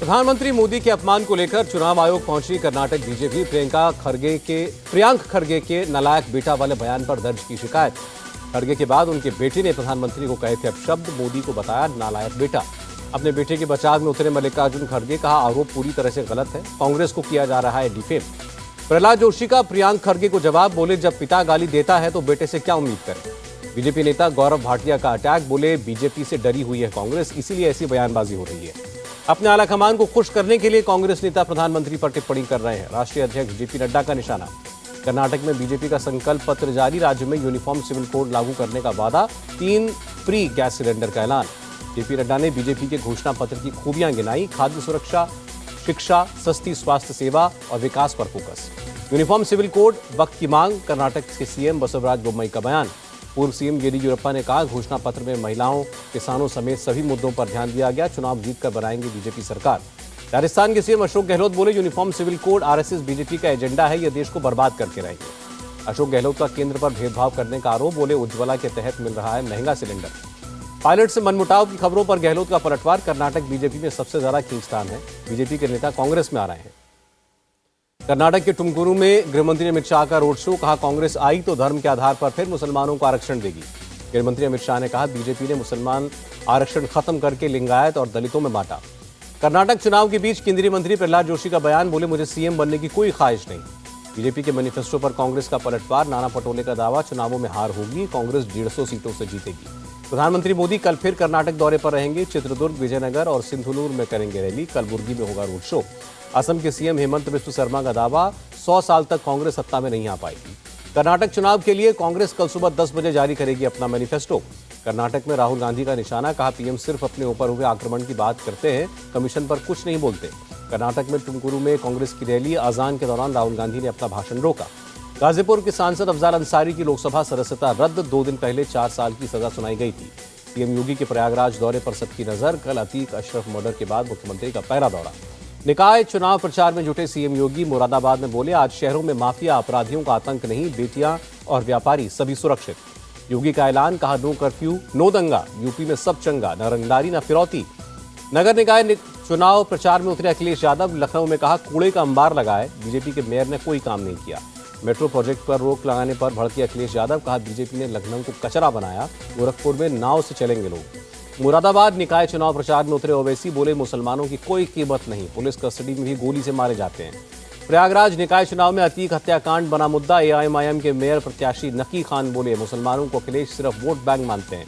प्रधानमंत्री मोदी के अपमान को लेकर चुनाव आयोग पहुंची कर्नाटक बीजेपी। प्रियांक खरगे के नालायक बेटा वाले बयान पर दर्ज की शिकायत। खरगे के बाद उनके बेटे ने प्रधानमंत्री को कहे थे अपशब्द, मोदी को बताया नालायक बेटा। अपने बेटे के बचाव में उतरे मल्लिकार्जुन खड़गे, कहा आरोप पूरी तरह से गलत है, कांग्रेस को किया जा रहा है डिफेम। प्रहलाद जोशी का प्रियांक खरगे को जवाब, बोले जब पिता गाली देता है तो बेटे से क्या उम्मीद करें। बीजेपी नेता गौरव भाटिया का अटैक, बोले बीजेपी से डरी हुई है कांग्रेस, इसीलिए ऐसी बयानबाजी हो रही है। अपने आलाकमान को खुश करने के लिए कांग्रेस नेता प्रधानमंत्री पर टिप्पणी कर रहे हैं। राष्ट्रीय अध्यक्ष जेपी नड्डा का निशाना। कर्नाटक में बीजेपी का संकल्प पत्र जारी, राज्य में यूनिफॉर्म सिविल कोड लागू करने का वादा, 3 फ्री गैस सिलेंडर का ऐलान। जेपी नड्डा ने बीजेपी के घोषणा पत्र की खूबियां गिनाई, खाद्य सुरक्षा, शिक्षा, सस्ती स्वास्थ्य सेवा और विकास पर फोकस। यूनिफॉर्म सिविल कोड, वक्त की मांग, कर्नाटक के सीएम बसवराज बोम्मई का बयान। पूर्व सीएम येदियुरप्पा ने कहा घोषणा पत्र में महिलाओं, किसानों समेत सभी मुद्दों पर ध्यान दिया गया, चुनाव जीतकर बनाएंगे बीजेपी सरकार। राजस्थान के सीएम अशोक गहलोत बोले uniform civil code RSS BJP का एजेंडा है, यह देश को बर्बाद करके रहेंगे। अशोक गहलोत का केंद्र पर भेदभाव करने का आरोप, बोले उज्ज्वला के तहत मिल रहा है महंगा सिलेंडर। पायलट से मनमुटाव की खबरों पर गहलोत का पलटवार, कर्नाटक बीजेपी में सबसे ज्यादा खींचतान है, बीजेपी के नेता कांग्रेस में आ रहे हैं। कर्नाटक के टुमकुरू में गृहमंत्री अमित शाह का रोड शो, कहा कांग्रेस आई तो धर्म के आधार पर फिर मुसलमानों को आरक्षण देगी। गृहमंत्री अमित शाह ने कहा बीजेपी ने मुसलमान आरक्षण खत्म करके लिंगायत और दलितों में बांटा। कर्नाटक चुनाव के बीच केंद्रीय मंत्री प्रहलाद जोशी का बयान, बोले मुझे सीएम बनने की कोई ख्वाहिश नहीं। बीजेपी के मैनिफेस्टो पर कांग्रेस का पलटवार, नाना पटोले का दावा, चुनावों में हार होगी, कांग्रेस 150 सीटों से जीतेगी। प्रधानमंत्री मोदी कल फिर कर्नाटक दौरे पर रहेंगे, चित्रदुर्ग, विजयनगर और सिंधुनूर में करेंगे रैली, कलबुर्गी में होगा रोड शो। असम के सीएम हेमंत बिस्व शर्मा का दावा, 100 साल तक कांग्रेस सत्ता में नहीं आ पाएगी। कर्नाटक चुनाव के लिए कांग्रेस कल सुबह 10 बजे जारी करेगी अपना मैनिफेस्टो। कर्नाटक में राहुल गांधी का निशाना, कहा पीएम सिर्फ अपने ऊपर हुए आक्रमण की बात करते हैं, कमीशन पर कुछ नहीं बोलते। कर्नाटक में टुमकुरू में कांग्रेस की रैली, अजान के दौरान राहुल गांधी ने अपना भाषण रोका। गाजीपुर के सांसद अफजाल अंसारी की लोकसभा सदस्यता रद्द, 2 दिन पहले 4 साल की सजा सुनाई गई थी। सीएम योगी के प्रयागराज दौरे पर सबकी नजर, कल अतीक अशरफ मर्डर के बाद मुख्यमंत्री का पहला दौरा। निकाय चुनाव प्रचार में जुटे सीएम योगी, मुरादाबाद में बोले आज शहरों में माफिया अपराधियों का आतंक नहीं, बेटियां और व्यापारी सभी सुरक्षित। योगी का ऐलान, कहा नो कर्फ्यू, नो दंगा, यूपी में सब चंगा, न रंगदारी न फिरौती। नगर निकाय चुनाव प्रचार में उतरे अखिलेश यादव, लखनऊ में कहा कूड़े का अंबार लगाए, बीजेपी के मेयर ने कोई काम नहीं किया। मेट्रो प्रोजेक्ट पर रोक लगाने पर भड़के अखिलेश यादव, कहा बीजेपी ने लखनऊ को कचरा बनाया, गोरखपुर में नाव से चलेंगे लोग। मुरादाबाद निकाय चुनाव प्रचार में उतरे ओवैसी, बोले मुसलमानों की कोई कीमत नहीं, पुलिस कस्टडी में भी गोली से मारे जाते हैं। प्रयागराज निकाय चुनाव में अतीक हत्याकांड बना मुद्दा, एआईएमआईएम के मेयर प्रत्याशी नकी खान बोले मुसलमानों को अखिलेश सिर्फ वोट बैंक मानते हैं।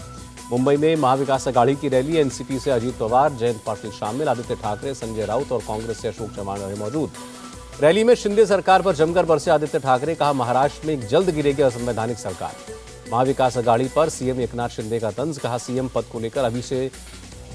मुंबई में महाविकास अघाड़ी की रैली, एनसीपी से अजीत पवार, जयंत पाटिल शामिल, आदित्य ठाकरे, संजय राउत और कांग्रेस से अशोक चव्हाण रहे मौजूद। रैली में शिंदे सरकार पर जमकर बरसे आदित्य ठाकरे, कहा महाराष्ट्र में जल्द गिरेगी असंवैधानिक सरकार। महाविकास अघाड़ी पर सीएम एकनाथ शिंदे का तंज, कहा सीएम पद को लेकर अभी से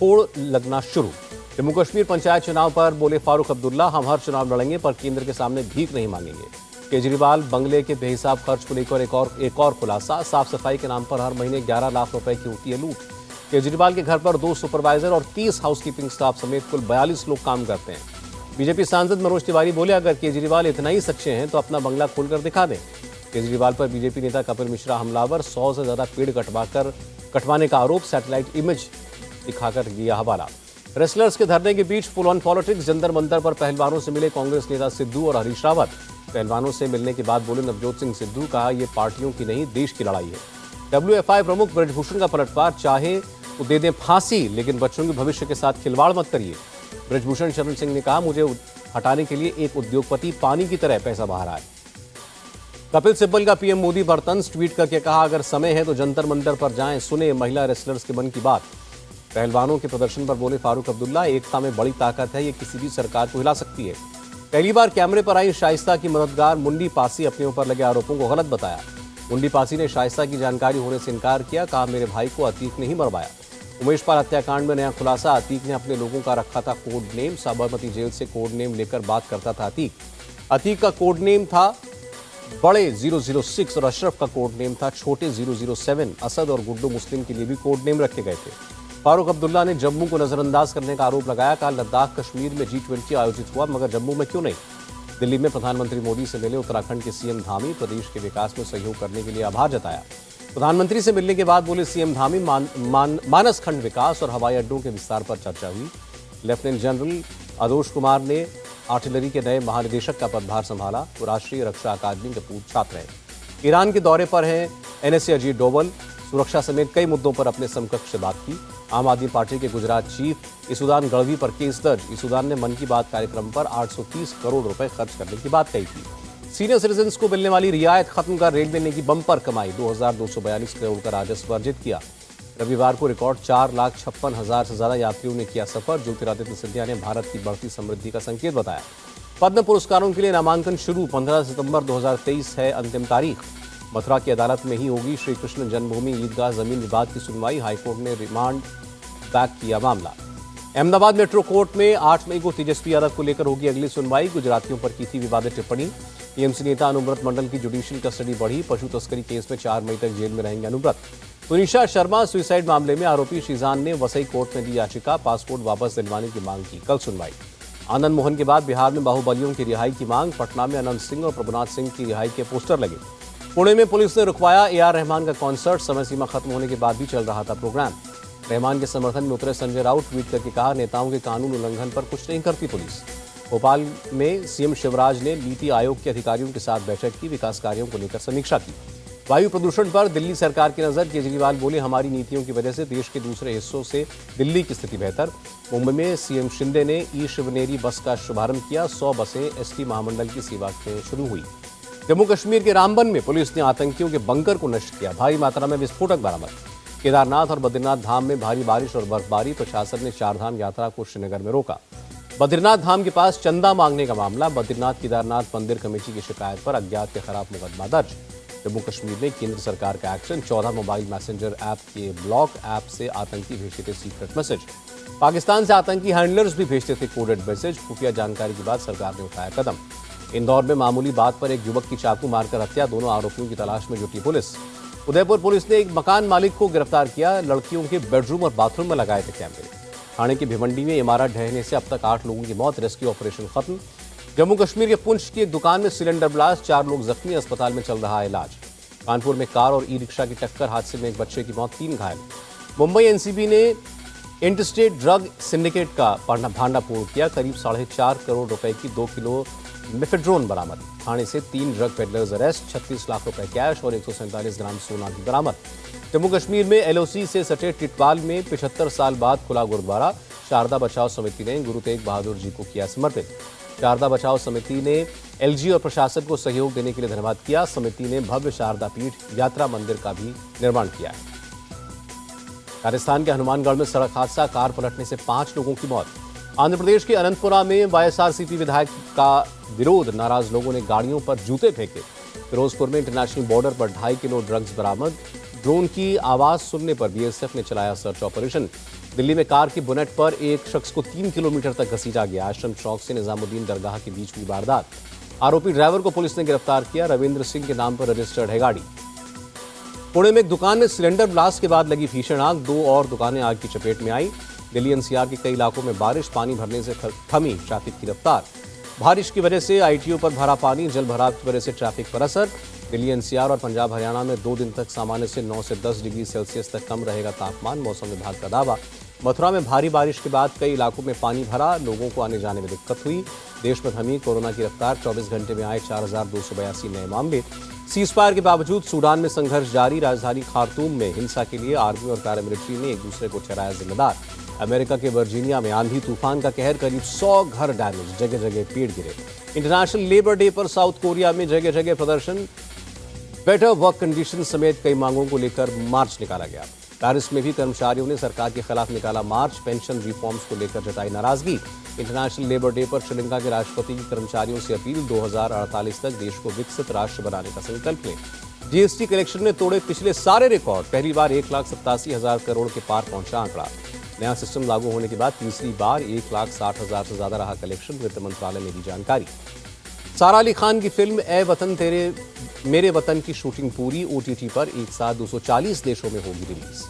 होड़ लगना शुरू। जम्मू कश्मीर पंचायत चुनाव पर बोले फारूक अब्दुल्ला, हम हर चुनाव लड़ेंगे पर केंद्र के सामने भीख नहीं मांगेंगे। केजरीवाल बंगले के बेहिसाब खर्च को लेकर एक और खुलासा, साफ सफाई के नाम पर हर महीने 11 लाख रुपए की होती है लूट। केजरीवाल के घर पर 2 सुपरवाइजर और 30 हाउसकीपिंग स्टाफ समेत कुल 42 लोग काम करते हैं। बीजेपी सांसद मनोज तिवारी बोले अगर केजरीवाल इतना ही सच्चे हैं तो अपना बंगला खोलकर दिखा दें। केजरीवाल पर बीजेपी नेता कपिल मिश्रा हमलावर, 100 से ज्यादा पेड़ कटवाने का आरोप, सैटेलाइट इमेज दिखाकर दिया हवाला। रेसलर्स के धरने के बीच full on politics, Jantar Mantar पर पहलवानों से मिले कांग्रेस नेता सिद्धू और हरीश रावत। पहलवानों से मिलने के बाद बोले नवजोत सिंह सिद्धू, कहा यह पार्टियों की नहीं देश की लड़ाई है। WFI प्रमुख ब्रजभूषण का पलटवार, चाहे तो दे दें फांसी लेकिन बच्चों के भविष्य के साथ खिलवाड़ मत करिए। ब्रजभूषण शरण सिंह ने कहा मुझे हटाने के लिए एक उद्योगपति पानी की तरह पैसा बहा रहा है। कपिल सिब्बल का पीएम मोदी पर तंज, ट्वीट करके कहा अगर समय है तो जंतर मंतर पर जाएं, सुने महिला रेसलर्स के मन की बात। पहलवानों के प्रदर्शन पर बोले फारूक अब्दुल्ला, एकता में बड़ी ताकत है, ये किसी भी सरकार को हिला सकती है। पहली बार कैमरे पर आई शाइस्ता की मददगार मुंडी पासी, अपने ऊपर लगे आरोपों को गलत बताया। मुंडी पासी ने शाइस्ता की जानकारी होने से इनकार किया, कहा मेरे भाई को अतीक ने ही मरवाया। उमेश पाल हत्याकांड में नया खुलासा, अतीक ने अपने लोगों का रखा था कोड नेम, साबरमती जेल से कोड नेम लेकर बात करता था अतीक का कोड नेम था बड़े 006 और अशरफ का कोड नेम था छोटे 007। असद और गुड्डू मुस्लिम के लिए भी कोड नेम रखे गए थे। फारूक अब्दुल्ला ने जम्मू को नजरअंदाज करने का आरोप लगाया, कहा लद्दाख कश्मीर में G20 आयोजित हुआ मगर जम्मू में क्यों नहीं। दिल्ली में प्रधानमंत्री मोदी से मिले उत्तराखंड के सीएम धामी, प्रदेश के विकास में सहयोग करने के लिए आभार जताया। प्रधानमंत्री से मिलने के बाद बोले सीएम धामी, मानस खंड विकास और हवाई अड्डों के विस्तार पर चर्चा हुई। लेफ्टिनेंट जनरल आदोश कुमार ने आर्टिलरी के नए महानिदेशक का पदभार संभाला। वो राष्ट्रीय रक्षा अकादमी के पूर्व छात्र हैं। ईरान के दौरे पर हैं एनएसए अजीत डोवल। सुरक्षा समेत कई मुद्दों पर अपने समकक्ष से बात की। आम आदमी पार्टी के गुजरात चीफ ईसुदान गढ़वी पर केस दर्ज। ईसुदान ने मन की बात कार्यक्रम पर 830 करोड़ रुपए खर्च करने की बात कही थी। सीनियर सिटीजन्स को मिलने वाली रियायत खत्म कर रेलवे ने की बम्पर कमाई। 2242 करोड़ का राजस्व अर्जित किया। रविवार को रिकॉर्ड 4,56,000 से ज्यादा यात्रियों ने किया सफर। ज्योतिरादित्य सिंधिया ने भारत की बढ़ती समृद्धि का संकेत बताया। पद्म पुरस्कारों के लिए नामांकन शुरू। 15 सितंबर 2023 है अंतिम तारीख। मथुरा की अदालत में ही होगी श्री कृष्ण जन्मभूमि ईदगाह जमीन विवाद की सुनवाई। हाईकोर्ट ने रिमांड बैक किया मामला। अहमदाबाद मेट्रो कोर्ट में 8 मई को तेजस्वी यादव को लेकर होगी अगली सुनवाई। गुजरातियों पर की थी विवादित टिप्पणी। टीएमसी नेता अनुव्रत मंडल की जुडिशियल कस्टडी बढ़ी। पशु तस्करी केस में 4 मई तक जेल में रहेंगे अनुव्रत। तुनिशा शर्मा सुसाइड मामले में आरोपी शीजान ने वसई कोर्ट में दी याचिका। पासपोर्ट वापस दिलवाने की मांग की। कल सुनवाई। आनंद मोहन के बाद बिहार में बाहुबलियों की रिहाई की मांग। पटना में अनंत सिंह और प्रभुनाथ सिंह की रिहाई के पोस्टर लगे। पुणे में पुलिस ने रुकवाया AR रहमान का कॉन्सर्ट। समय सीमा खत्म होने के बाद भी चल रहा था प्रोग्राम। रहमान के समर्थन में उतरे संजय राउत। ट्वीट करके कहा, नेताओं के कानून उल्लंघन पर कुछ नहीं करती पुलिस। भोपाल में सीएम शिवराज ने नीति आयोग के अधिकारियों के साथ बैठक की। विकास कार्यों को लेकर समीक्षा की। वायु प्रदूषण पर दिल्ली सरकार की नजर। केजरीवाल बोले, हमारी नीतियों की वजह से देश के दूसरे हिस्सों से दिल्ली की स्थिति बेहतर। मुंबई में सीएम शिंदे ने शिवनेरी बस का शुभारंभ किया। 100 बसें एसटी महामंडल की सेवा में शुरू हुई। जम्मू कश्मीर के रामबन में पुलिस ने आतंकियों के बंकर को नष्ट किया। भारी मात्रा में विस्फोटक बरामद। केदारनाथ और बद्रीनाथ धाम में भारी बारिश और बर्फबारी। प्रशासन ने चारधाम यात्रा को श्रीनगर में रोका। बद्रीनाथ धाम के पास चंदा मांगने का मामला। बद्रीनाथ केदारनाथ मंदिर कमेटी की शिकायत पर अज्ञात के खिलाफ मुकदमा दर्ज। जम्मू कश्मीर में केंद्र सरकार का एक्शन। 14 मोबाइल मैसेंजर ऐप के ब्लॉक। ऐप से आतंकी भेजते थे सीक्रेट मैसेज। पाकिस्तान से आतंकी हैंडलर्स भी भेजते थे कोडेड मैसेज। खुफिया जानकारी के बाद सरकार ने उठाया कदम। इंदौर में मामूली बात पर एक युवक की चाकू मारकर हत्या। दोनों आरोपियों की तलाश में जुटी पुलिस। उदयपुर पुलिस ने एक मकान मालिक को गिरफ्तार किया। लड़कियों के बेडरूम और बाथरूम में लगाए थे कैमरे। थाने की भिवंडी में इमारत ढहने से अब तक 8 लोगों की मौत। रेस्क्यू ऑपरेशन खत्म। जम्मू कश्मीर के पुंछ की एक दुकान में सिलेंडर ब्लास्ट। 4 लोग जख्मी। अस्पताल में चल रहा है इलाज। कानपुर में कार और ई-रिक्शा की टक्कर। हादसे में एक बच्चे की मौत, 3 घायल। मुंबई एनसीबी ने इंटरस्टेट ड्रग सिंडिकेट का भांडाफोड़ किया। करीब 4.5 करोड़ रुपए की 2 किलो मेफेड्रोन बरामद। थाने से 3 ड्रग पेडलर्स अरेस्ट। 36 लाख रुपए कैश और 147 ग्राम सोना भी बरामद। जम्मू कश्मीर में LOC से सटे टिटवाल में 75 साल बाद खुला गुरुद्वारा। शारदा बचाओ समिति ने गुरु तेग बहादुर जी को किया समर्पित। शारदा बचाओ समिति ने LG और प्रशासन को सहयोग देने के लिए धन्यवाद किया। समिति ने भव्य शारदा पीठ यात्रा मंदिर का भी निर्माण किया है। राजस्थान के हनुमानगढ़ में सड़क हादसा। कार पलटने से 5 लोगों की मौत। आंध्र प्रदेश के अनंतपुरा में YSRCP विधायक का विरोध। नाराज लोगों ने गाड़ियों पर जूते फेंके। फिरोजपुर में इंटरनेशनल बॉर्डर पर 2.5 किलो ड्रग्स बरामद। ड्रोन की आवाज सुनने पर BSF ने चलाया सर्च ऑपरेशन। दिल्ली में कार की बोनेट पर एक शख्स को 3 किलोमीटर तक घसीटा गया। आश्रम चौक से निजामुद्दीन दरगाह के बीच हुई वारदात। आरोपी ड्राइवर को पुलिस ने गिरफ्तार किया। रविंद्र सिंह के नाम पर रजिस्टर्ड है गाड़ी। पुणे में एक दुकान में सिलेंडर ब्लास्ट के बाद लगी भीषण आग। 2 और दुकानें आग की चपेट में आई। दिल्ली NCR के कई इलाकों में बारिश। पानी भरने से थमी ट्रैफिक की रफ्तार। बारिश की वजह से ITO पर भरा पानी। जल भराव की वजह से ट्रैफिक पर असर। दिल्ली NCR और पंजाब हरियाणा में 2 दिन तक सामान्य से 9 से 10 डिग्री सेल्सियस तक कम रहेगा तापमान। मौसम विभाग का दावा। मथुरा में भारी बारिश के बाद कई इलाकों में पानी भरा। लोगों को आने जाने में दिक्कत हुई। देश में थमी कोरोना की रफ्तार। 24 घंटे में आए 4,282 नए मामले। सीजफायर के बावजूद सूडान में संघर्ष जारी। राजधानी खार्तूम में हिंसा के लिए आर्मी और पैरामिलिट्री ने एक दूसरे को ठहराया जिम्मेदार। अमेरिका के वर्जीनिया में आंधी तूफान का कहर। करीब 100 घर डैमेज। जगह जगह पेड़ गिरे। इंटरनेशनल लेबर डे पर साउथ कोरिया में जगह जगह प्रदर्शन। बेटर वर्क कंडीशन समेत कई मांगों को लेकर मार्च निकाला गया। पेरिस में भी कर्मचारियों ने सरकार के खिलाफ निकाला मार्च। पेंशन रिफॉर्म्स को लेकर जताई नाराजगी। इंटरनेशनल लेबर डे पर श्रीलंका के राष्ट्रपति की कर्मचारियों से अपील। 2048 तक देश को विकसित राष्ट्र बनाने का संकल्प लें। GST कलेक्शन ने तोड़े पिछले सारे रिकॉर्ड। पहली बार 1,87,000 करोड़ के पार पहुंचा आंकड़ा। नया सिस्टम लागू होने के बाद तीसरी बार 1,60,000 से ज्यादा रहा कलेक्शन। वित्त मंत्रालय ने दी जानकारी। सारा अली खान की फिल्म ए वतन तेरे मेरे वतन की शूटिंग पूरी। OTT पर एक साथ 240 देशों में होगी रिलीज।